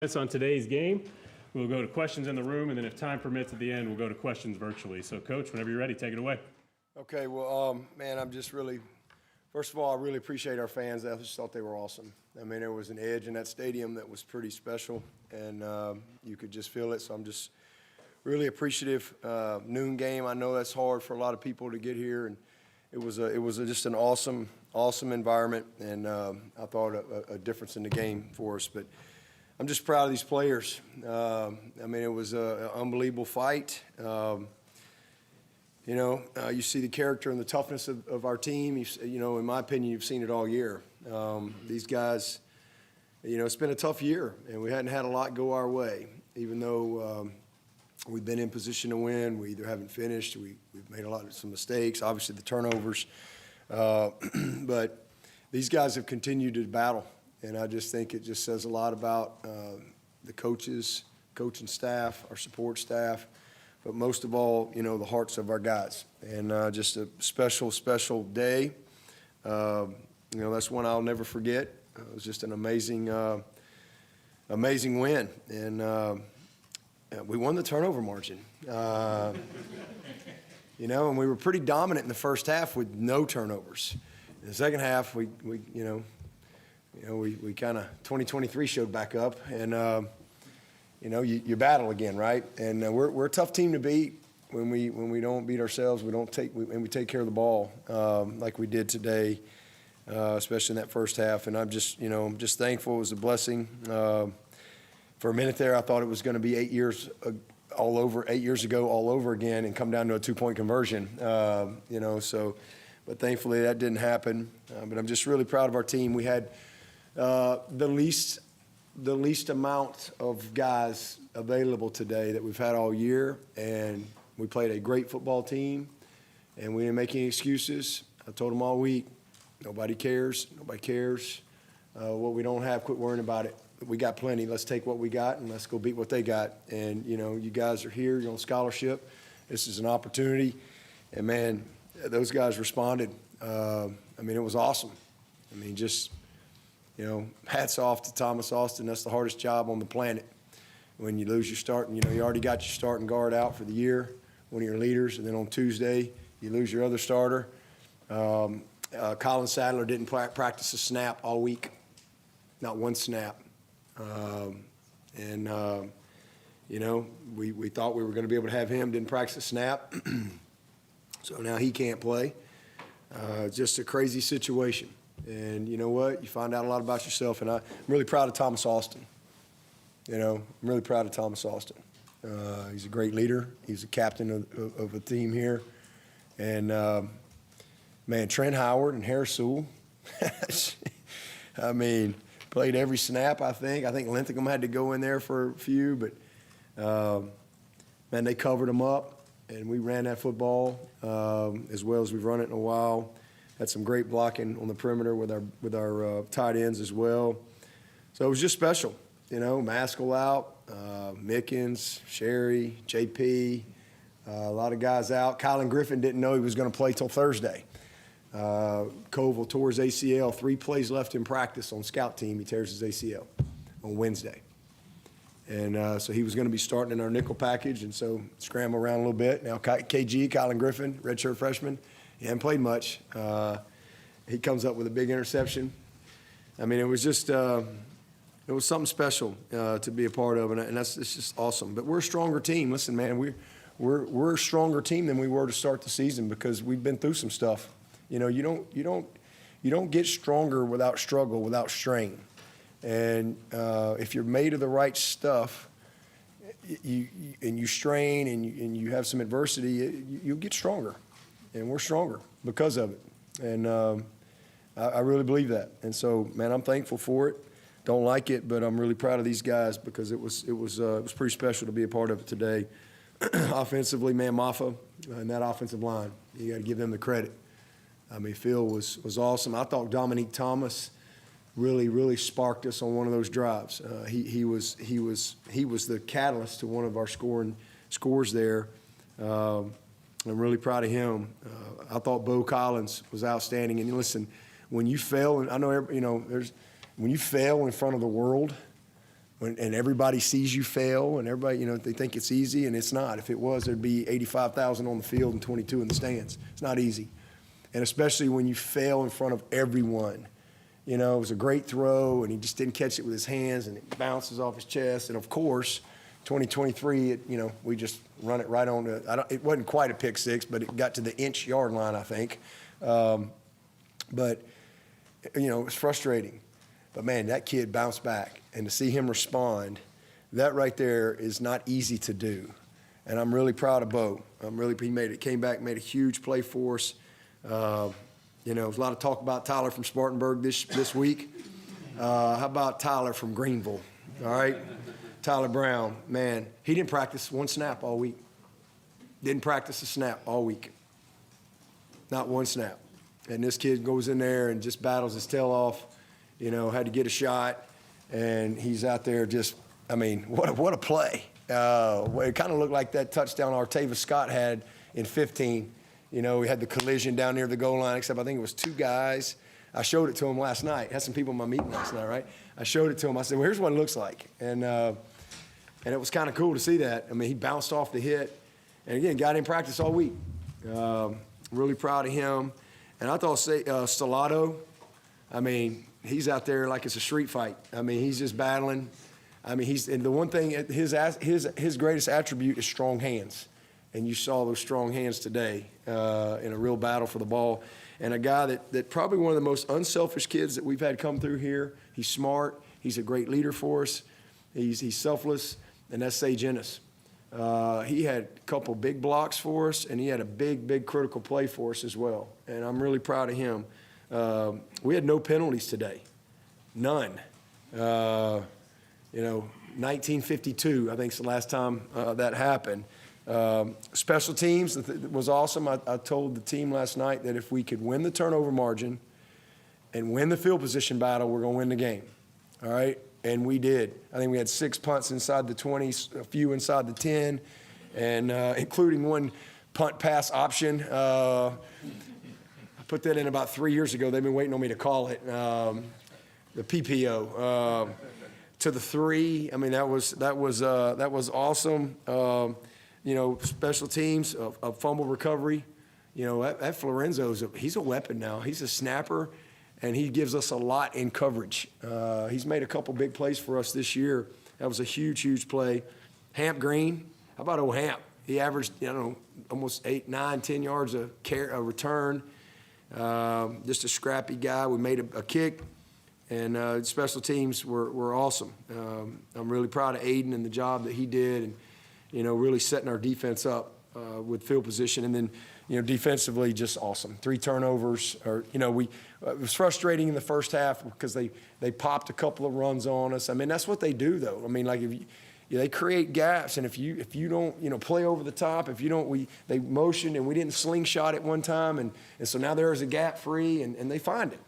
On today's game. We'll go to questions in the room, and then if time permits at the end, we'll go to questions virtually. So, Coach, whenever you're ready, take it away. Okay, well, man, I'm just really, first of all, I really appreciate our fans. I just thought they were awesome. I mean, there was an edge in that stadium that was pretty special, and you could just feel it. So I'm just really appreciative. Noon game, I know that's hard for a lot of people to get here, and it was just an awesome environment, and I thought a difference in the game for us. But I'm just proud of these players. I mean, it was an unbelievable fight. You see the character and the toughness of our team. In my opinion, you've seen it all year. These guys, it's been a tough year, and we hadn't had a lot go our way. Even though we've been in position to win, we either haven't finished, we've made some mistakes, obviously the turnovers. But these guys have continued to battle. And I just think it just says a lot about the coaches, coaching staff, our support staff, but most of all, the hearts of our guys. And just a special, special day. That's one I'll never forget. It was just an amazing win. And we won the turnover margin. And we were pretty dominant in the first half with no turnovers. In the second half, we kind of 2023 showed back up, and you battle again, right? And we're a tough team to beat when we don't beat ourselves. We take care of the ball like we did today, especially in that first half. And I'm just thankful. It was a blessing. For a minute there, I thought it was going to be 8 years ago all over again, and come down to a 2-point conversion. But thankfully that didn't happen. But I'm just really proud of our team. We had the least amount of guys available today that we've had all year, and we played a great football team, and we didn't make any excuses. I told them all week, nobody cares. What we don't have, quit worrying about it. We got plenty. Let's take what we got and let's go beat what they got. And, you guys are here. You're on scholarship. This is an opportunity. And, man, those guys responded. It was awesome. Hats off to Thomas Austin. That's the hardest job on the planet. When you lose your start, you already got your starting guard out for the year, one of your leaders, and then on Tuesday you lose your other starter. Colin Sadler didn't practice a snap all week, not one snap. We thought we were going to be able to have him, didn't practice a snap, so now he can't play. Just a crazy situation. And you know what? You find out a lot about yourself, and I'm really proud of Thomas Austin. I'm really proud of Thomas Austin. He's a great leader. He's a captain of a team here. And, Trent Howard and Harris Sewell, played every snap, I think. I think Linthicum had to go in there for a few, but, they covered them up, and we ran that football as well as we've run it in a while. Had some great blocking on the perimeter with our tight ends as well. So it was just special, Maskell out, Mickens, Sherry, JP, a lot of guys out. Colin Griffin didn't know he was going to play till Thursday. Covell tore his ACL, 3 plays left in practice on scout team. He tears his ACL on Wednesday. And so he was going to be starting in our nickel package, and so scramble around a little bit. Now KG, Colin Griffin, redshirt freshman, he hadn't played much. He comes up with a big interception. It was just it was something special to be a part of, and it's just awesome. But we're a stronger team. Listen, man, we're a stronger team than we were to start the season because we've been through some stuff. You don't get stronger without struggle, without strain. And if you're made of the right stuff, you strain and you have some adversity, you'll get stronger. And we're stronger because of it. And I really believe that. And so, man, I'm thankful for it. Don't like it, but I'm really proud of these guys because it was pretty special to be a part of it today. Offensively, man, Maffa and that offensive line, you got to give them the credit. Phil was awesome. I thought Dominique Thomas really sparked us on one of those drives. He was the catalyst to one of our scores there. I'm really proud of him. I thought Bo Collins was outstanding. And listen, when you fail, and I know when you fail in front of the world, and everybody sees you fail, and everybody, they think it's easy, and it's not. If it was, there'd be 85,000 on the field and 22 in the stands. It's not easy. And especially when you fail in front of everyone. It was a great throw, and he just didn't catch it with his hands, and it bounces off his chest. And, of course, 2023, we just run it right on to – it wasn't quite a pick six, but it got to the inch-yard line, I think. But, it's frustrating. But, man, that kid bounced back. And to see him respond, that right there is not easy to do. And I'm really proud of Bo. He came back, made a huge play for us. There's a lot of talk about Tyler from Spartanburg this week. How about Tyler from Greenville? All right? Tyler Brown, man, he didn't practice one snap all week. Didn't practice a snap all week. Not one snap. And this kid goes in there and just battles his tail off. Had to get a shot, and he's out there just, what a play. It kind of looked like that touchdown Artavis Scott had in 15. We had the collision down near the goal line, except I think it was two guys. I showed it to him last night. Had some people in my meeting last night, right? I showed it to him. I said, well, here's what it looks like. And it was kind of cool to see that. He bounced off the hit. And, again, got in practice all week. Really proud of him. And I thought Stellato, he's out there like it's a street fight. He's just battling. And the one thing, his greatest attribute is strong hands. And you saw those strong hands today in a real battle for the ball. And a guy that probably one of the most unselfish kids that we've had come through here. He's smart. He's a great leader for us. He's selfless, and that's Sage Ennis. He had a couple big blocks for us, and he had a big critical play for us as well. And I'm really proud of him. We had no penalties today. None. 1952, I think, is the last time that happened. Special teams was awesome. I told the team last night that if we could win the turnover margin and win the field position battle, we're going to win the game. All right? And we did. I think we had 6 punts inside the 20, a few inside the 10, and including one punt pass option. I put that in about 3 years ago. They've been waiting on me to call it, the PPO. To the 3, that was awesome. Special teams, a fumble recovery. That Florenzo's he's a weapon now. He's a snapper, and he gives us a lot in coverage. He's made a couple big plays for us this year. That was a huge play. Hamp Green, how about old Hamp? He averaged, almost 8, 9, 10 yards a return. Just a scrappy guy. We made a kick, and special teams were awesome. I'm really proud of Aiden and the job that he did, and really setting our defense up with field position. And then, defensively, just awesome. 3 turnovers. It was frustrating in the first half because they popped a couple of runs on us. That's what they do, though. They create gaps, and if you don't, play over the top, they motioned, and we didn't slingshot at one time, and so now there's a gap free, and they find it.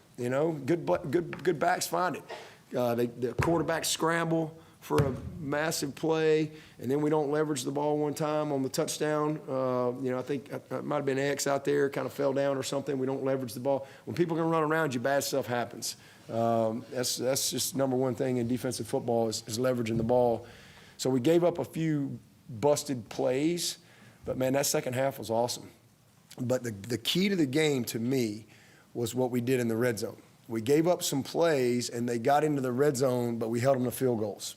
Good backs find it. The quarterbacks scramble for a massive play, and then we don't leverage the ball one time on the touchdown. I think it might have been X out there, kind of fell down or something. We don't leverage the ball. When people can run around you, bad stuff happens. That's just number one thing in defensive football is leveraging the ball. So we gave up a few busted plays, but, man, that second half was awesome. But the key to the game to me was what we did in the red zone. We gave up some plays, and they got into the red zone, but we held them to field goals.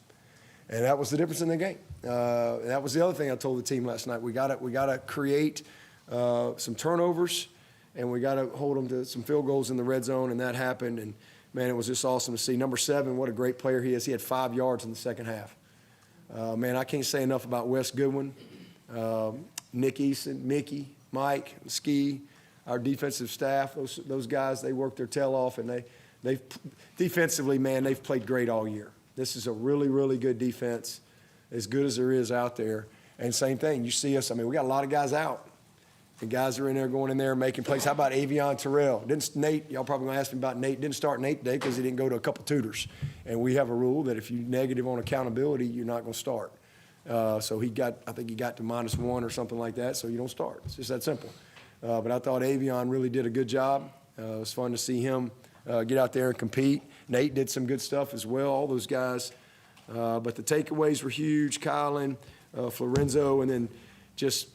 And that was the difference in the game. That was the other thing I told the team last night. We gotta create some turnovers, and we gotta hold them to some field goals in the red zone, and that happened. And, man, it was just awesome to see. Number 7, what a great player he is. He had 5 yards in the second half. Man, I can't say enough about Wes Goodwin, Nick Eason, Mickey, Mike, Ski, our defensive staff. Those guys, they work their tail off, and they've defensively, man, they've played great all year. This is a really good defense, as good as there is out there. And same thing, you see us, we got a lot of guys out. And guys are in there going in there making plays. How about Avion Terrell? Nate, y'all probably going to ask me about Nate. Didn't start Nate today because he didn't go to a couple tutors. And we have a rule that if you're negative on accountability, you're not going to start. So I think he got to -1 or something like that, so you don't start. It's just that simple. But I thought Avion really did a good job. It was fun to see him get out there and compete. Nate did some good stuff as well. All those guys But the takeaways were huge, Kylan, Florenzo, and then just,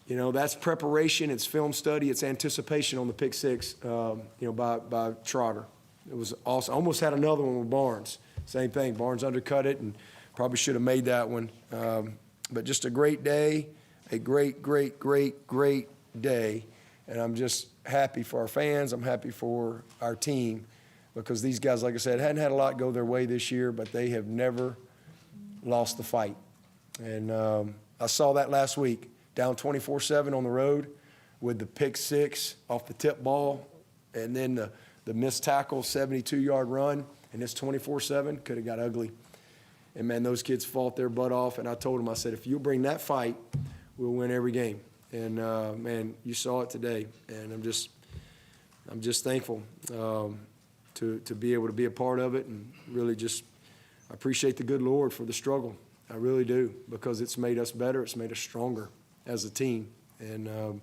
that's preparation, it's film study, it's anticipation on the pick six, by Trotter. It was awesome. Almost had another one with Barnes. Same thing. Barnes undercut it and probably should have made that one. But just a great day, a great, great, great, great day. And I'm just happy for our fans. I'm happy for our team because these guys, like I said, hadn't had a lot go their way this year, but they have never lost the fight. And I saw that last week, down 24-7 on the road with the pick six off the tip ball and then the missed tackle, 72-yard run, and it's 24-7, could have got ugly. And, man, those kids fought their butt off, and I told them, I said, if you bring that fight, we'll win every game. And, man, you saw it today, and I'm just thankful to be able to be a part of it and really just I appreciate the good Lord for the struggle. I really do, because it's made us better. It's made us stronger as a team. And,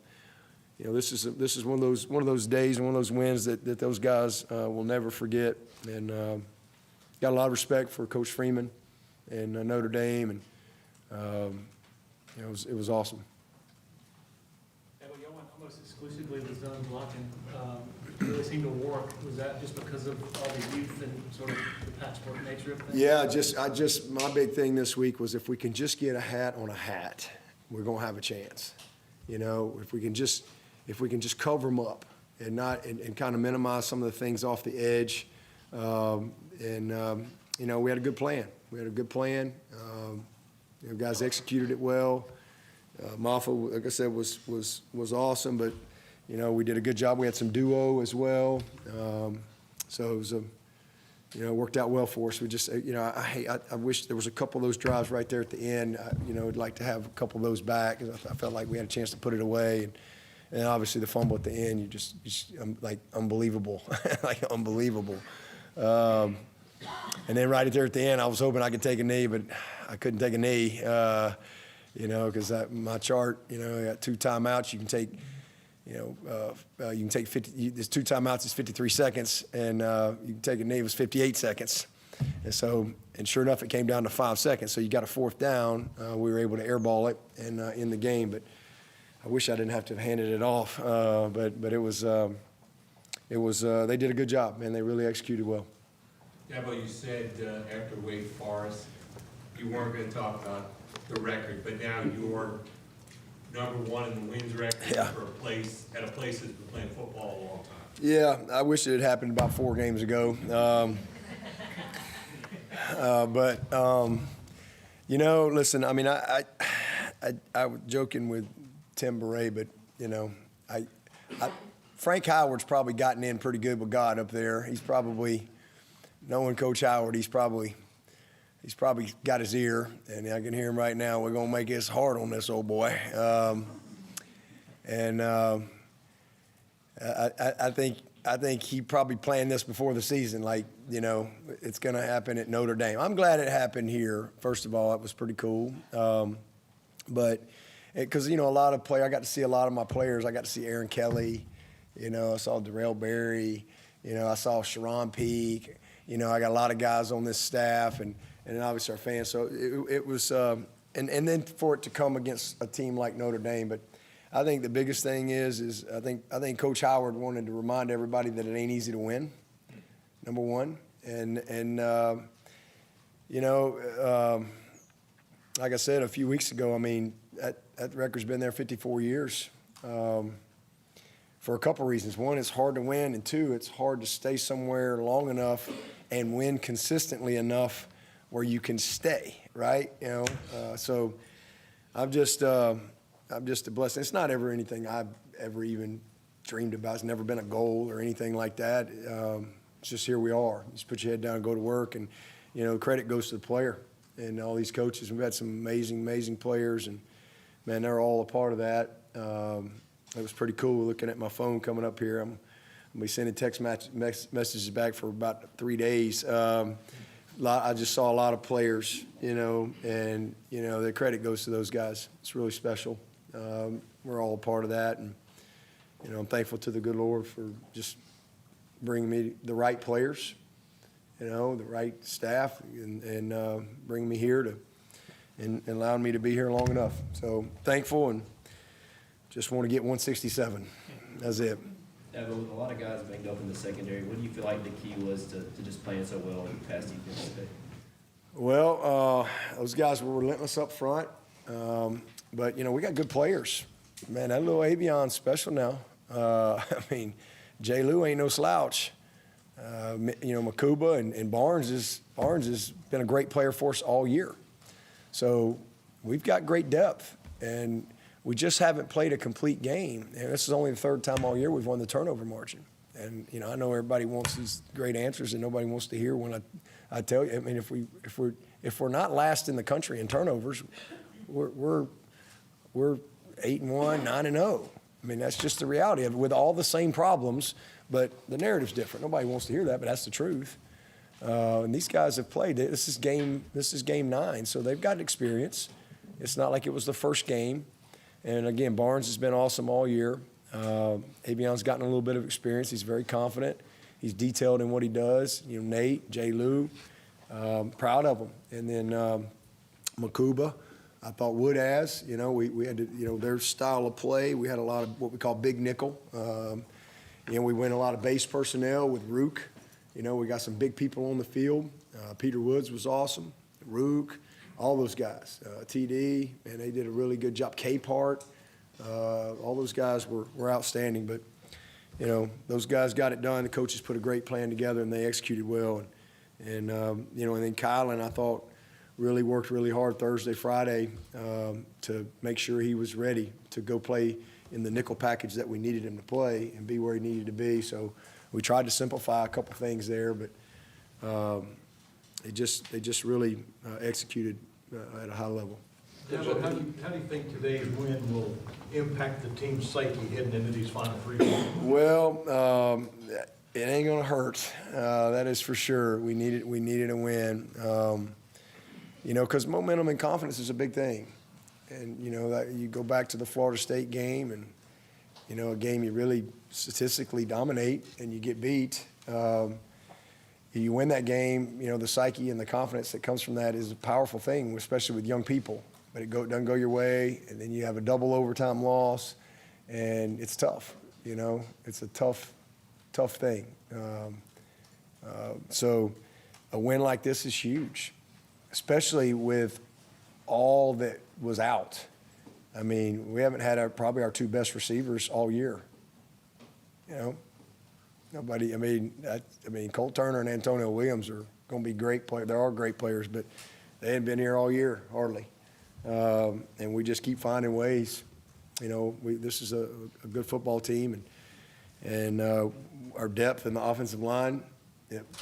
this is one of those days and one of those wins that those guys will never forget. And got a lot of respect for Coach Freeman and Notre Dame, and it was awesome. Y'all went almost exclusively with zone blocking. Really seemed to work. Was that just because of all the youth and sort of the patchwork nature of things? Yeah, my big thing this week was if we can just get a hat on a hat, we're gonna have a chance. If we can just cover them up and kind of minimize some of the things off the edge. We had a good plan. Guys executed it well. Maffa, like I said, was awesome, but, we did a good job. We had some duo as well. So it was it worked out well for us. We just, I wish there was a couple of those drives right there at the end. I'd like to have a couple of those back. I felt like we had a chance to put it away. And obviously the fumble at the end, you just like unbelievable, like unbelievable. And then right there at the end, I was hoping I could take a knee, but I couldn't take a knee, because my chart, I got 2 timeouts. You can take, you can take 50. There's 2 timeouts. It's 53 seconds, and you can take a knee. It was 58 seconds, and sure enough, it came down to 5 seconds. So you got a 4th down. We were able to airball it and in the game, but I wish I didn't have to have handed it off. But it was they did a good job, man. They really executed well. Dabo, you said after Wake Forest, you weren't going to talk about the record, but now you're #1 in the wins record for a place that's been playing football a long time. Yeah, I wish it had happened about 4 games ago. Listen, I mean, I was joking with Tim Beret, but Frank Howard's probably gotten in pretty good with God up there. He's probably, knowing Coach Howard, he's probably got his ear, and I can hear him right now. We're gonna make this hard on this old boy, I think he probably planned this before the season. Like, it's gonna happen at Notre Dame. I'm glad it happened here. First of all, it was pretty cool, but because a lot of players, I got to see a lot of my players. I got to see Aaron Kelly. I saw Darrell Berry. I saw Sharon Peak. I got a lot of guys on this staff, and obviously our fans. So it was, and then for it to come against a team like Notre Dame. But I think the biggest thing is I think Coach Howard wanted to remind everybody that it ain't easy to win. Number one, like I said a few weeks ago, I mean that record's been there 54 years. For a couple reasons. One, it's hard to win, and 2, it's hard to stay somewhere long enough and win consistently enough where you can stay, right? So I'm just a blessing. It's not ever anything I've ever even dreamed about. It's never been a goal or anything like that. It's just here we are. Just put your head down and go to work, and credit goes to the player and all these coaches. We've had some amazing players, and man, they're all a part of that. It was pretty cool looking at my phone coming up here. I'm going to be sending text messages back for about 3 days. I just saw a lot of players, and, the credit goes to those guys. It's really special. We're all a part of that. And, I'm thankful to the good Lord for just bringing me the right players the right staff, and bringing me here and allowing me to be here long enough. So thankful, and just want to get 167. That's it. Yeah, but with a lot of guys banged up in the secondary, what do you feel like the key was to just playing so well in pass defense today? Well, those guys were relentless up front, but we got good players. Man, that little Avion's special now. I mean, J. Lou ain't no slouch. Makuba and Barnes has been a great player for us all year. So we've got great depth, and we just haven't played a complete game. And this is only the third time all year we've won the turnover margin. And I know everybody wants these great answers, and nobody wants to hear when I tell you. I mean, if we're not last in the country in turnovers, we're 8-1, 9-0. I mean, that's just the reality of it, with all the same problems, but the narrative's different. Nobody wants to hear that, but that's the truth. And these guys have played. This is game 9, so they've got experience. It's not like it was the first game. And again, Barnes has been awesome all year. Avion's gotten a little bit of experience. He's very confident. He's detailed in what he does. Nate, J. Lou, proud of him. And then Makuba, I thought Wood has. We had to, their style of play. We had a lot of what we call big nickel. We went a lot of base personnel with Rook. We got some big people on the field. Peter Woods was awesome. Rook, all those guys. TD, and they did a really good job. K-Part, all those guys were outstanding. But, those guys got it done. The coaches put a great plan together, and they executed well. And then Kylan, I thought, really worked really hard Thursday, Friday to make sure he was ready to go play in the nickel package that we needed him to play and be where he needed to be. So we tried to simplify a couple things there, but they just really executed at a high level. How do you think today's win will impact the team's psyche heading into these final 3 games? Well, it ain't gonna hurt. That is for sure. We needed a win. Because momentum and confidence is a big thing. And, that you go back to the Florida State game and, a game you really statistically dominate and you get beat. You win that game, the psyche and the confidence that comes from that is a powerful thing, especially with young people. But it doesn't go your way, and then you have a double overtime loss, and it's tough. It's a tough thing. So a win like this is huge, especially with all that was out. I mean, we haven't had probably our 2 best receivers all year. Nobody. I mean, Colt Turner and Antonio Williams are going to be great players. They are great players, but they hadn't been here all year hardly. And we just keep finding ways. This is a good football team, and our depth in the offensive line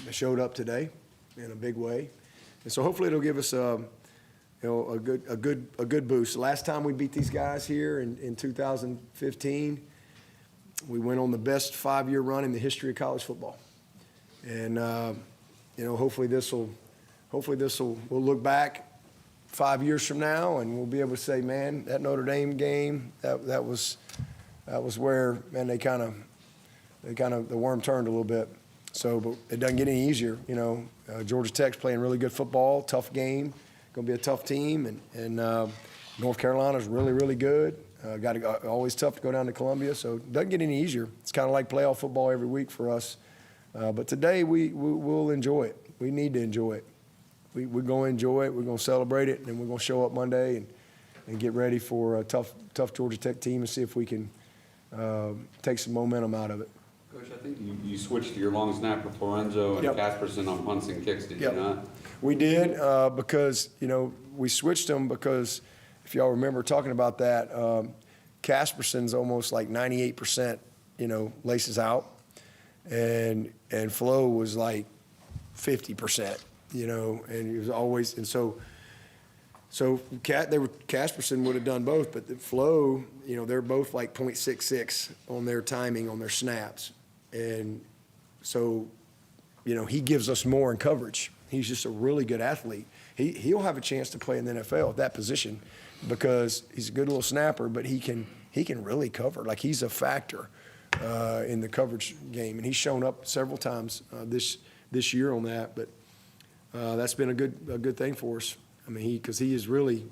showed up today in a big way. And so hopefully it'll give us a good boost. The last time we beat these guys here in 2015, we went on the best 5-year run in the history of college football. And hopefully we'll look back 5 years from now and we'll be able to say, man, that Notre Dame game, that was where, man, they kind of the worm turned a little bit. So, but it doesn't get any easier. Georgia Tech's playing really good football, tough game, going to be a tough team, and North Carolina's really, really good. Always tough to go down to Columbia, so it doesn't get any easier. It's kind of like playoff football every week for us. But today we'll enjoy it. We need to enjoy it. We're going to enjoy it. We're going to celebrate it, and we're going to show up Monday and get ready for a tough Georgia Tech team and see if we can take some momentum out of it. Coach, I think you switched to your long snapper Florenzo and Yep. Casperson on punts and kicks, did Yep. you not? We did because, we switched them because, if y'all remember talking about that, Casperson's almost like 98%, laces out, and Flo was like 50%, and he was always, and so Casperson would have done both, but the Flo, they're both like .66 on their timing on their snaps, and so, he gives us more in coverage. He's just a really good athlete. He'll have a chance to play in the NFL at that position because he's a good little snapper, but he can really cover. Like, he's a factor in the coverage game, and he's shown up several times this year on that. But that's been a good thing for us. I mean, because he is really,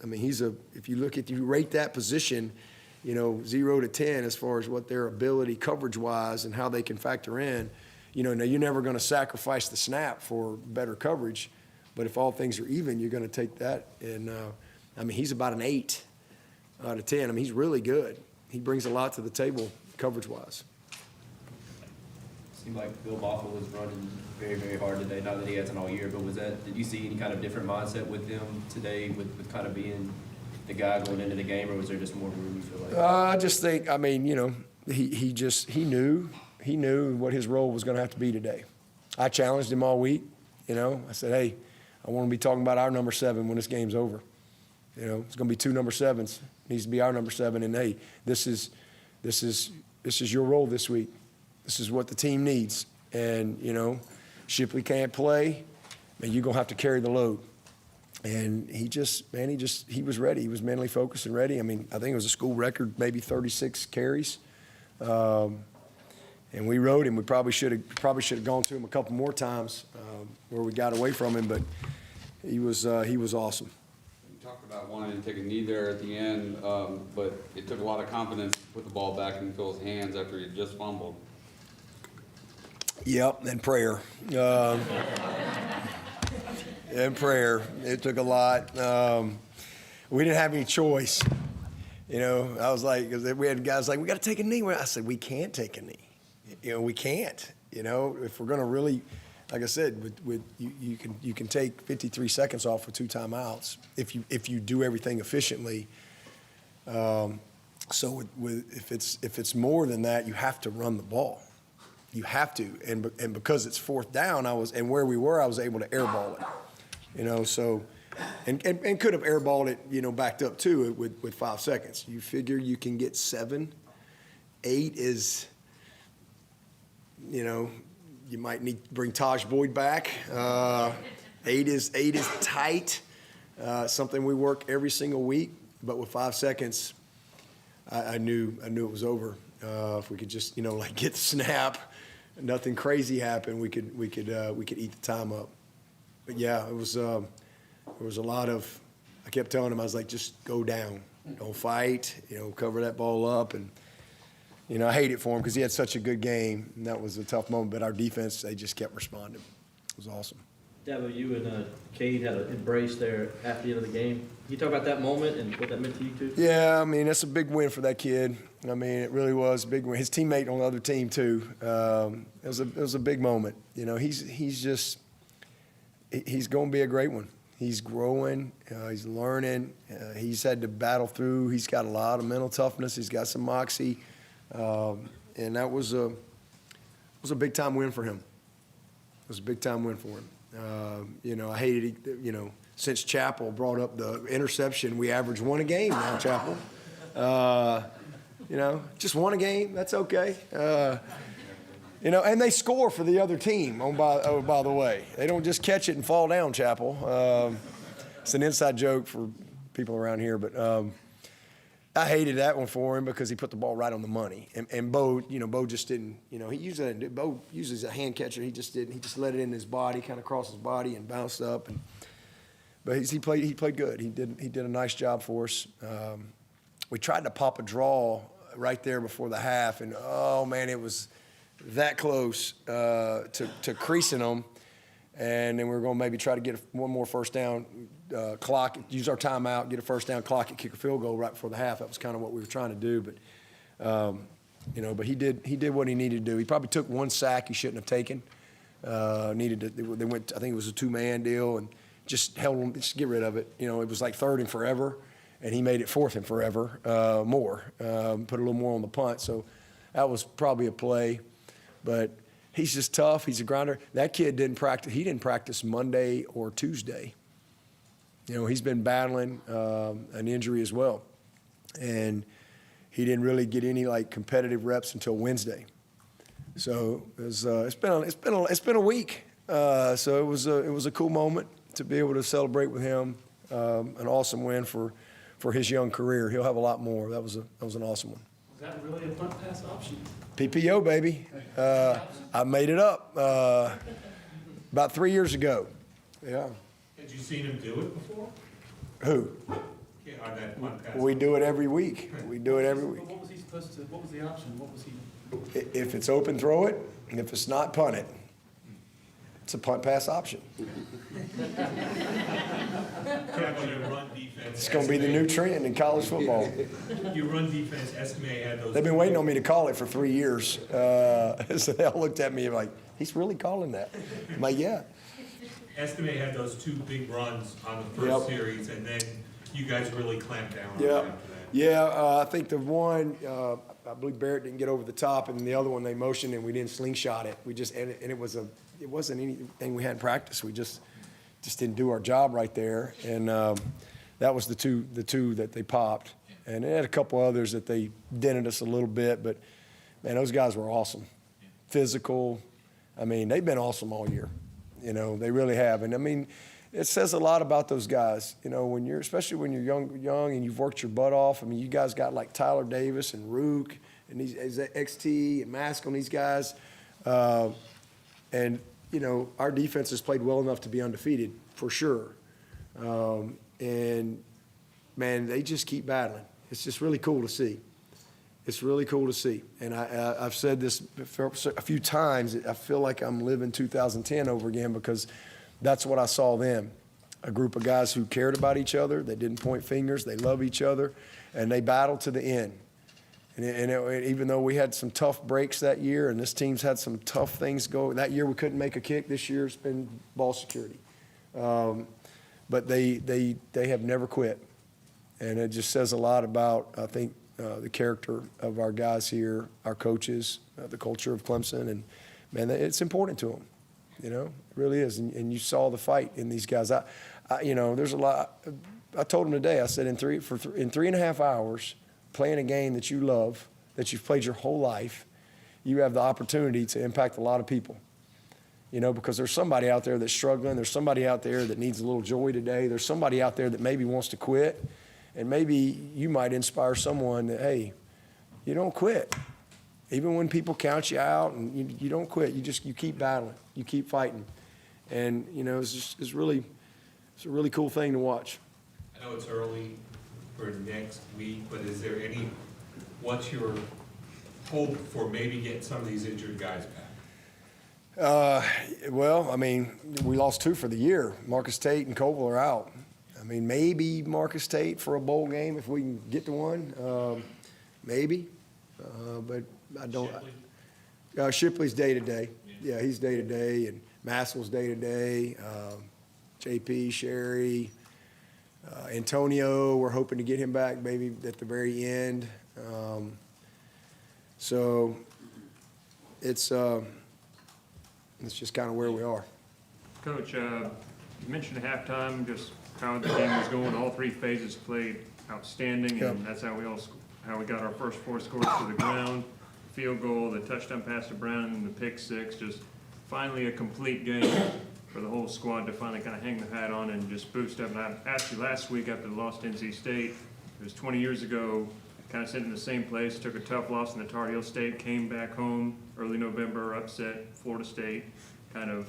if you rate that position, 0 to 10 as far as what their ability coverage-wise and how they can factor in, now you're never going to sacrifice the snap for better coverage, but if all things are even, you're going to take that. And, he's about an 8 out of 10. He's really good. He brings a lot to the table coverage-wise. Seemed like Bill Boffel was running very, very hard today, not that he hasn't all year, but did you see any kind of different mindset with him today with kind of being the guy going into the game, or was there just more room, you feel like? I just think, he knew what his role was going to have to be today. I challenged him all week, I said, hey, I want to be talking about our number 7 when this game's over. It's going to be 2 number 7s. It needs to be our number 7, and hey, this is your role this week. This is what the team needs. And, Shipley can't play, and you're going to have to carry the load. And he was ready. He was mentally focused and ready. I think it was a school record, maybe 36 carries. And we rode him. We probably should have gone to him a couple more times where we got away from him, but he was awesome. You talked about wanting to take a knee there at the end, but it took a lot of confidence to put the ball back in Phil's hands after he had just fumbled. Yep, and prayer. And prayer. It took a lot. We didn't have any choice. I was like, 'cause we had guys like, we got to take a knee. I said, we can't take a knee. We can't. If we're going to really, like I said, you can take 53 seconds off with 2 timeouts if you do everything efficiently. So if it's more than that, you have to run the ball. You have to, and because it's 4th down, I was able to airball it, so, and could have airballed it, backed up too with 5 seconds. You figure you can get 7, 8 is, you might need to bring Taj Boyd back. 8 is tight, something we work every single week, but with 5 seconds, I knew it was over. If we could just, get the snap. Nothing crazy happened. We could eat the time up. But yeah, there was a lot of. I kept telling him, I was like, just go down, don't fight. Cover that ball up, and I hate it for him because he had such a good game, and that was a tough moment. But our defense, they just kept responding. It was awesome. Dabo, you and Cade had an embrace there after the end of the game. Can you talk about that moment and what that meant to you two? Yeah, that's a big win for that kid. It really was a big win. His teammate on the other team too. It was a big moment. He's going to be a great one. He's growing. He's learning. He's had to battle through. He's got a lot of mental toughness. He's got some moxie, and that was a big time win for him. It was a big time win for him. I hated it. Since Chapel brought up the interception, we average 1 a game now, Chapel. Just 1 a game, that's okay. And they score for the other team, by the way. They don't just catch it and fall down, Chapel. It's an inside joke for people around here, but I hated that one for him because he put the ball right on the money. And Bo, Bo just didn't, Bo uses a hand catcher. He just didn't. He just let it in his body, kind of cross his body and bounced up. But he played good. He did a nice job for us. We tried to pop a draw right there before the half, and oh man, it was that close to creasing them. And then we were going to maybe try to get one more first down, clock, use our timeout, get a first down, clock it, kick a field goal right before the half. That was kind of what we were trying to do. But he did what he needed to do. He probably took 1 sack he shouldn't have taken. They went. I think it was a 2-man deal, and just held them. Just get rid of it. It was like 3rd and forever, and he made it 4th and forever more. Put a little more on the punt. So that was probably a play, but. He's just tough. He's a grinder. That kid didn't practice. He didn't practice Monday or Tuesday. He's been battling an injury as well, and he didn't really get any competitive reps until Wednesday. So it's been a week. So it was a cool moment to be able to celebrate with him. An awesome win for his young career. He'll have a lot more. That was an awesome one. Is that really a punt pass option? PPO, baby. I made it up about 3 years ago. yeah. Had you seen him do it before? Who? Yeah, on that one pass? We do it every week. We do it every week. But what was he supposed to, what was the option? What was he? If it's open, throw it, and if it's not, punt it. It's a punt pass option. Kevin, your run defense. It's gonna be the new trend in college football. Your run defense, Estimate had those. They've been waiting on me to call it for 3 years. So they all looked at me like, he's really calling that? I'm like, yeah. Estimate had those 2 big runs on the Yep. first series, and then you guys really clamped down on it Yeah, after that. yeah. I think the one, I believe Barrett didn't get over the top, and the other one they motioned and we didn't slingshot it. We just and it wasn't anything we had in practice. We just didn't do our job right there, and that was the two that they popped, and they had a couple others that they dented us a little bit, but man, those guys were awesome, physical. I mean, they've been awesome all year. You know, they really have, and I mean. It says a lot about those guys, you know, especially when you're young and you've worked your butt off. I mean, you guys got like Tyler Davis and Rook and these XT and Mask on these guys. And, you know, our defense has played well enough to be undefeated for sure. And, man, they just keep battling. It's just really cool to see. It's really cool to see. And I've said this a few times. I feel like I'm living 2010 over again because that's what I saw them, a group of guys who cared about each other. They didn't point fingers. They love each other, and they battled to the end. And even though we had some tough breaks that year, and this team's had some tough things go, that year we couldn't make a kick. This year it's been ball security. But they have never quit. And it just says a lot about, I think, the character of our guys here, our coaches, the culture of Clemson. And, man, it's important to them. You know, it really is. And you saw the fight in these guys. You know, there's a lot. I told them today, I said in 3.5 hours, playing a game that you love, that you've played your whole life, you have the opportunity to impact a lot of people. You know, because there's somebody out there that's struggling. There's somebody out there that needs a little joy today. There's somebody out there that maybe wants to quit. And maybe you might inspire someone that, hey, you don't quit. Even when people count you out, and you don't quit, you keep battling, you keep fighting, and you know it's a really cool thing to watch. I know it's early for next week, but is there what's your hope for maybe getting some of these injured guys back? Well, I mean, we lost 2 for the year. Marcus Tate and Koval are out. I mean, maybe Marcus Tate for a bowl game if we can get to one, maybe, but. I don't. Shipley's day to day. Yeah, he's day to day, and Massill's day to day. JP, Sherry, Antonio. We're hoping to get him back maybe at the very end. So it's just kind of where we are. Coach, you mentioned at halftime just how the game was going. All 3 phases played outstanding, Yep. and that's how we got our first 4 scores to the ground. Field goal, the touchdown pass to Brown, and the pick 6. Just finally a complete game for the whole squad to finally kind of hang the hat on and just boost up. And I asked you last week after the loss to NC State, it was 20 years ago, kind of sitting in the same place, took a tough loss in the Tar Heel State, came back home early November, upset Florida State, kind of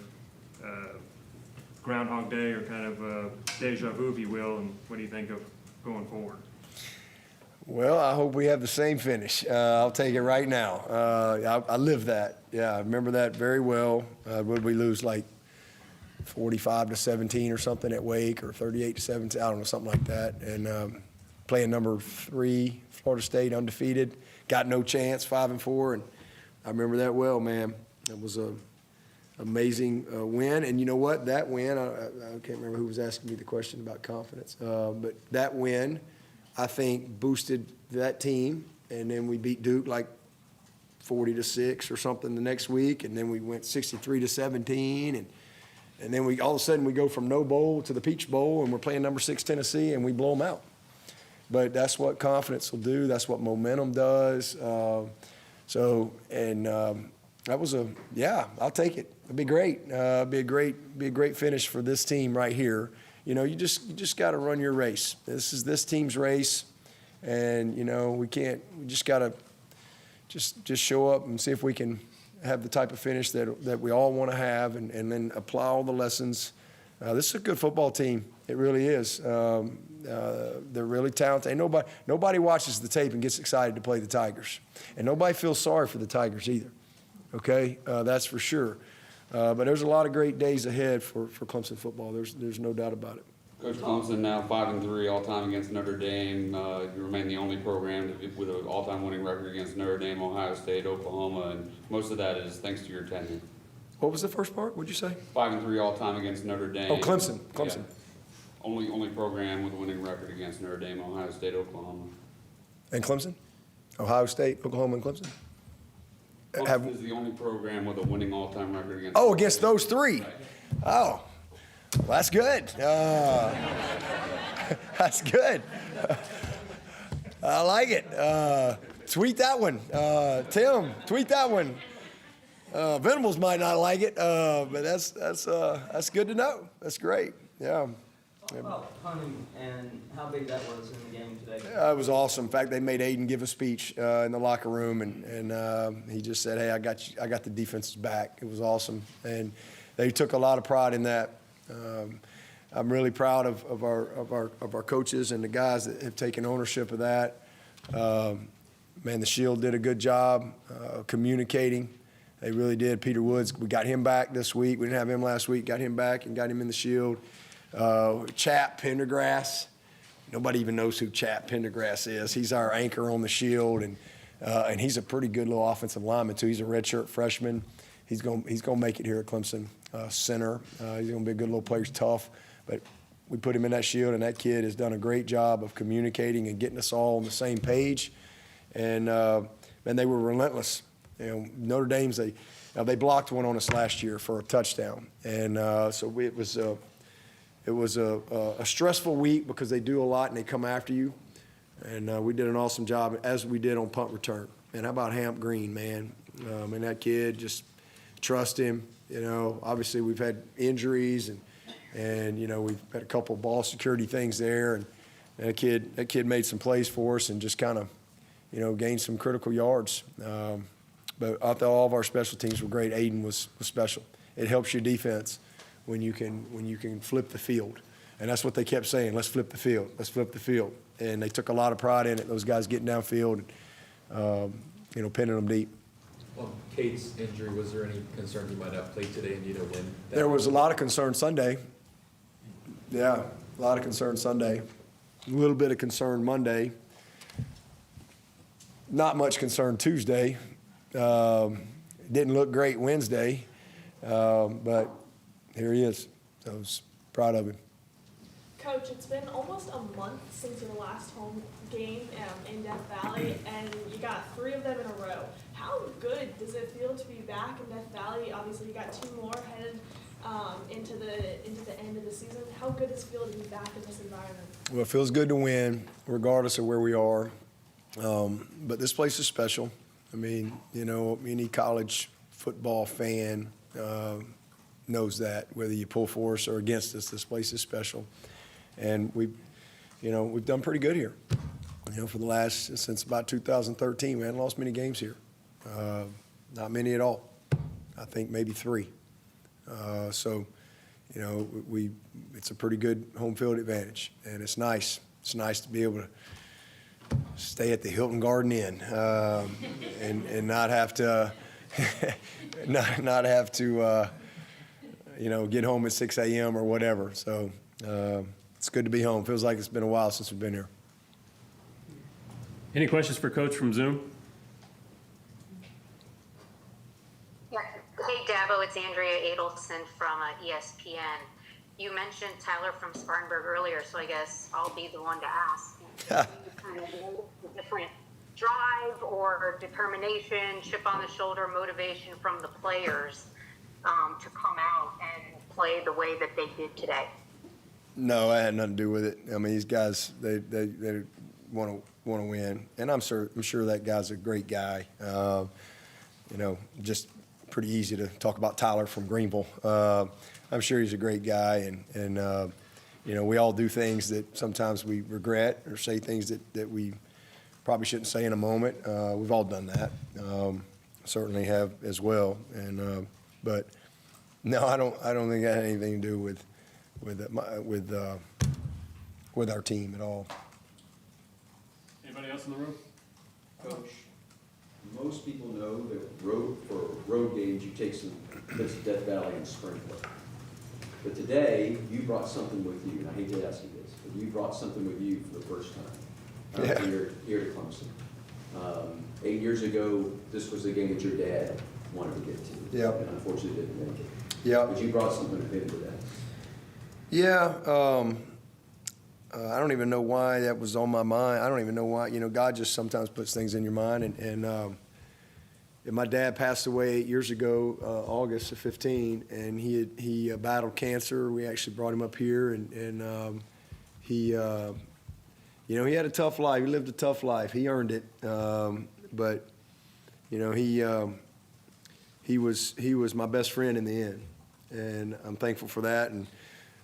Groundhog Day or kind of deja vu, if you will. And what do you think of going forward? Well, I hope we have the same finish. I'll take it right now. I live that. Yeah, I remember that very well. Would we lose like 45-17 or something at Wake, or 38-17? I don't know, something like that. And playing number 3, Florida State, undefeated, got no chance, 5-4, and I remember that well, man. It was a amazing win. And you know what? That win, I can't remember who was asking me the question about confidence, but that win, I think, boosted that team, and then we beat Duke like 40-6 or something the next week, and then we went 63-17, and then all of a sudden we go from no bowl to the Peach Bowl, and we're playing number 6 Tennessee, and we blow them out. But that's what confidence will do. That's what momentum does. That was I'll take it. It'd be great. Be a great finish for this team right here. You know, you just got to run your race. This is this team's race, and you know we just got to just show up and see if we can have the type of finish that we all want to have, and then apply all the lessons This is a good football team. It really is. They're really talented. And nobody watches the tape and gets excited to play the Tigers. And nobody feels sorry for the Tigers either. Okay? That's for sure. But there's a lot of great days ahead for Clemson football. There's no doubt about it. Coach Clemson now 5-3 all-time against Notre Dame. You remain the only program with an all-time winning record against Notre Dame, Ohio State, Oklahoma, and most of that is thanks to your tenure. What was the first part? What'd you say? 5-3 all-time against Notre Dame. Oh, Clemson. Yeah. Only program with a winning record against Notre Dame, Ohio State, Oklahoma. And Clemson? Ohio State, Oklahoma, and Clemson? Clemson is the only program with a winning all-time record against. Oh, against those three? Oh, well, that's good. That's good. I like it. Tweet that one. Tim, tweet that one. Venables might not like it, but that's good to know. That's great. Yeah. Talk about punting and how big that was in the game today. It was awesome. In fact, they made Aiden give a speech in the locker room, and he just said, "Hey, I got the defense's back." It was awesome, and they took a lot of pride in that. I'm really proud of our coaches and the guys that have taken ownership of that. Man, the Shield did a good job communicating. They really did. Peter Woods, we got him back this week. We didn't have him last week. Got him back and got him in the Shield. Chap Pendergrass. Nobody even knows who Chap Pendergrass is. He's our anchor on the Shield, and he's a pretty good little offensive lineman too. He's a redshirt freshman. He's gonna make it here at Clemson. Center. He's gonna be a good little player. He's tough, but we put him in that Shield, and that kid has done a great job of communicating and getting us all on the same page. And they were relentless. You know, Notre Dame's they blocked one on us last year for a touchdown, and so it was a stressful week because they do a lot and they come after you, and we did an awesome job as we did on punt return. And how about Hamp Green, man? And that kid, just trust him. You know, obviously we've had injuries and you know we've had a couple of ball security things there, and that kid made some plays for us and just kind of, you know, gained some critical yards. But I thought all of our special teams were great. Aiden was special. It helps your defense when you can flip the field, and that's what they kept saying. Let's flip the field. Let's flip the field. And they took a lot of pride in it. Those guys getting downfield, you know, pinning them deep. Well, Kate's injury, was there any concern he might not play today and need a win? There was a lot of concern Sunday. Yeah, a lot of concern Sunday. A little bit of concern Monday. Not much concern Tuesday. Didn't look great Wednesday, but here he is. So I was proud of him. Coach, it's been almost a month since your last home game in Death Valley, and you got 3 of them in a row. How good does it feel to be back in Death Valley? Obviously, you got 2 more headed into the end of the season. How good does it feel to be back in this environment? Well, it feels good to win, regardless of where we are. But this place is special. I mean, you know, any college football fan knows that, whether you pull for us or against us, this place is special. And we've done pretty good here. You know, since about 2013, we hadn't lost many games here. Not many at all. I think maybe 3. So, you know, it's a pretty good home field advantage, and it's nice. It's nice to be able to stay at the Hilton Garden Inn and not have to not have to you know, get home at 6 a.m. or whatever. So it's good to be home. Feels like it's been a while since we've been here. Any questions for Coach from Zoom? Yeah. Hey, Dabo, it's Andrea Adelson from ESPN. You mentioned Tyler from Spartanburg earlier, so I guess I'll be the one to ask. Kind of different drive or determination, chip on the shoulder, motivation from the players to come out and play the way that they did today? No, I had nothing to do with it. I mean, these guys, they want to win, and I'm sure that guy's a great guy. You know, just pretty easy to talk about Tyler from Greenville. I'm sure he's a great guy, and you know, we all do things that sometimes we regret or say things that we probably shouldn't say in a moment. We've all done that. Certainly have as well. And but no, I don't think that had anything to do with our team at all. Anybody else in the room? Coach, most people know that for road games, you take some trips to Death Valley and Springfield. But today, you brought something with you, and I hate to ask you this, but you brought something with you for the first time here to Clemson. 8 years ago, this was the game that your dad wanted to get to. Yep. And unfortunately didn't make it. Yeah. But you brought something with him today. Yeah. I don't even know why that was on my mind. I don't even know why. You know, God just sometimes puts things in your mind. And my dad passed away 8 years ago, August of 15, and he battled cancer. We actually brought him up here, and he, you know, he had a tough life. He lived a tough life. He earned it. But, you know, he was my best friend in the end, and I'm thankful for that. And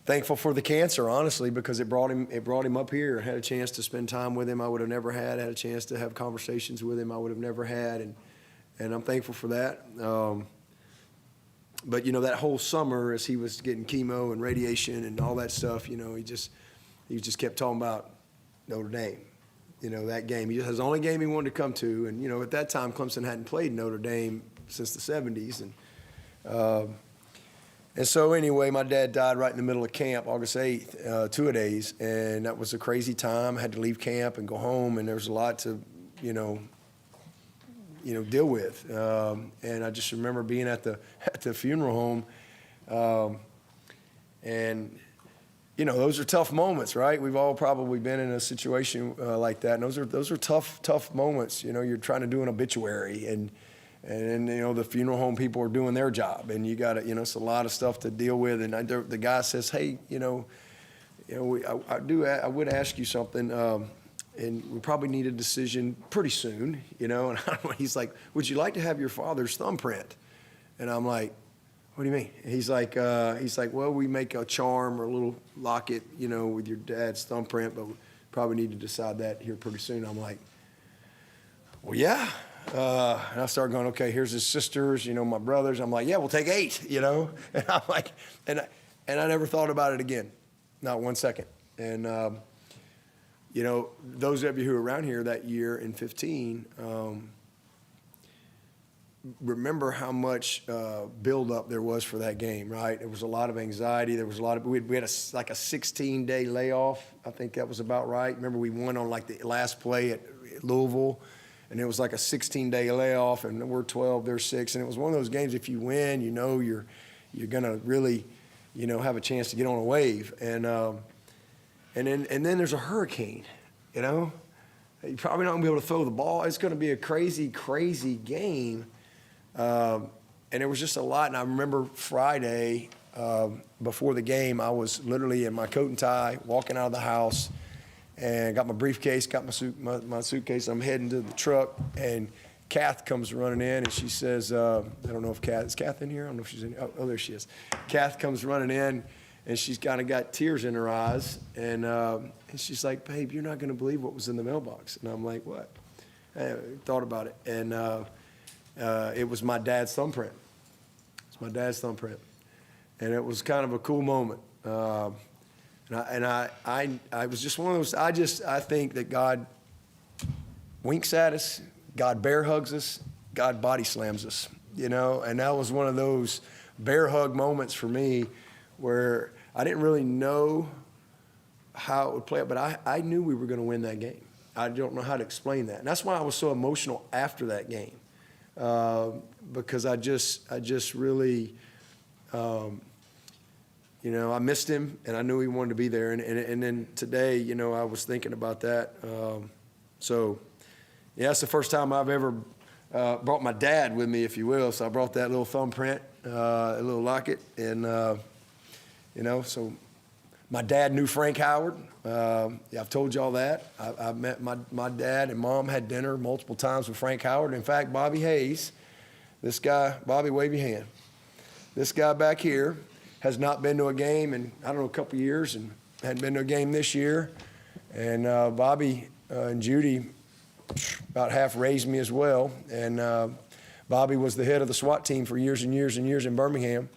thankful for the cancer, honestly, because it brought him up here. I had a chance to spend time with him I would have never had. I had a chance to have conversations with him I would have never had, and I'm thankful for that. But, you know, that whole summer as he was getting chemo and radiation and all that stuff, you know, he just kept talking about Notre Dame. You know, that game. It was the only game he wanted to come to. And, you know, at that time, Clemson hadn't played Notre Dame since the 70s. And so anyway, my dad died right in the middle of camp, August 8th, two-a-days, and that was a crazy time. I had to leave camp and go home, and there was a lot to, you know, deal with. And I just remember being at the funeral home, and you know, those are tough moments, right? We've all probably been in a situation like that, and those are tough moments. You know, you're trying to do an obituary, and you know, the funeral home people are doing their job, and you got to, you know, it's a lot of stuff to deal with. And the guy says, hey, I would ask you something, and we probably need a decision pretty soon, you know. And he's like, would you like to have your father's thumbprint? And I'm like, what do you mean? And he's like, well, we make a charm or a little locket, you know, with your dad's thumbprint, but we probably need to decide that here pretty soon. I'm like, well, yeah. And I started going, okay, here's his sisters, you know, my brothers. I'm like, yeah, we'll take 8, you know. And I'm like, and I never thought about it again, not 1 second. And, you know, those of you who were around here that year in 15, remember how much buildup there was for that game, right? There was a lot of anxiety. There was a lot of, we had like a 16-day layoff. I think that was about right. Remember, we won on like the last play at Louisville, and it was like a 16-day layoff, and we're 12, they're 6. And it was one of those games, if you win, you know you're going to really, you know, have a chance to get on a wave. And then there's a hurricane, you know. You're probably not going to be able to throw the ball. It's going to be a crazy, crazy game. And it was just a lot. And I remember Friday before the game, I was literally in my coat and tie, walking out of the house, and got my briefcase, got my suitcase. I'm heading to the truck, and Kath comes running in, and she says, I don't know if is Kath in here? I don't know if she's in here. Oh, there she is. Kath comes running in, and she's kind of got tears in her eyes. And she's like, babe, you're not going to believe what was in the mailbox. And I'm like, what? I thought about it. And it was my dad's thumbprint. It's my dad's thumbprint. And it was kind of a cool moment. And I was just one of those, I think that God winks at us, God bear hugs us, God body slams us, you know. And that was one of those bear hug moments for me where I didn't really know how it would play out, but I knew we were going to win that game. I don't know how to explain that. And that's why I was so emotional after that game. Because I just really, you know, I missed him, and I knew he wanted to be there. And then today, you know, I was thinking about that. So, yeah, it's the first time I've ever brought my dad with me, if you will. So I brought that little thumbprint, a little locket, and, you know, so my dad knew Frank Howard. Yeah, I've told you all that. I met my dad and mom had dinner multiple times with Frank Howard. In fact, Bobby Hayes, this guy, Bobby, wave your hand. This guy back here has not been to a game in, I don't know, a couple of years, and hadn't been to a game this year. And Bobby and Judy about half raised me as well. And Bobby was the head of the SWAT team for years and years and years in Birmingham.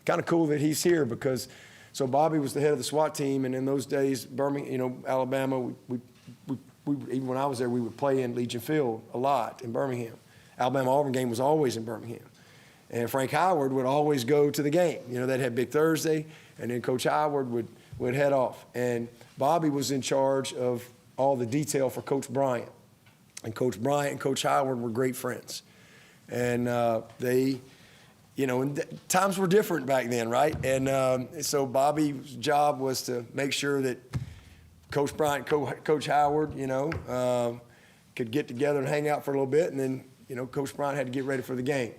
Kind of cool that he's here because So Bobby was the head of the SWAT team, and in those days, Birmingham, Alabama, we even when I was there, we would play in Legion Field a lot in Birmingham. Alabama-Auburn game was always in Birmingham. And Frank Howard would always go to the game. They'd have Big Thursday, and then Coach Howard would head off. And Bobby was in charge of all the detail for Coach Bryant. And Coach Bryant and Coach Howard were great friends. And they, and times were different back then, right? And so Bobby's job was to make sure that Coach Bryant, Coach Howard, could get together and hang out for a little bit, and then, Coach Bryant had to get ready for the game.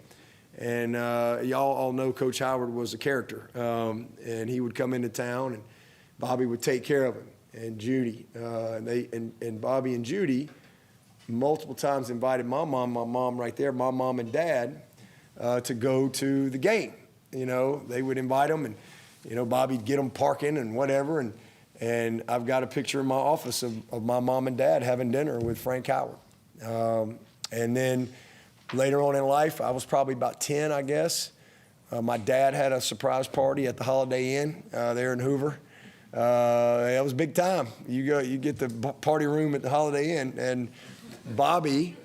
And y'all all know Coach Howard was a character, and he would come into town, and Bobby would take care of him, and Judy, and Bobby and Judy multiple times invited my mom right there, my mom and dad, to go to the game. They would invite them, and Bobby'd get them parking and whatever, and I've got a picture in my office of my mom and dad having dinner with Frank Howard. And then later on in life, I was probably about 10, I guess. My dad had a surprise party at the Holiday Inn there in Hoover. It was big time. You get the party room at the Holiday Inn, and Bobby,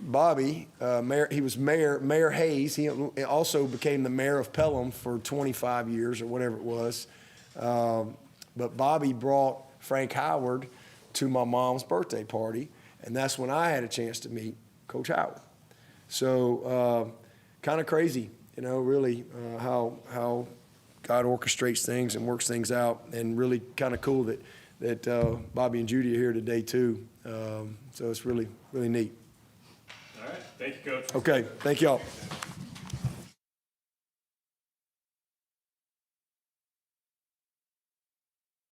Mayor, he was Mayor Hayes. He also became the mayor of Pelham for 25 years or whatever it was. But Bobby brought Frank Howard to my mom's birthday party, and that's when I had a chance to meet Coach Howard. So kind of crazy, really how God orchestrates things and works things out, and really kind of cool that Bobby and Judy are here today too. So it's really, really neat. All right, thank you, Coach. Okay, thank y'all.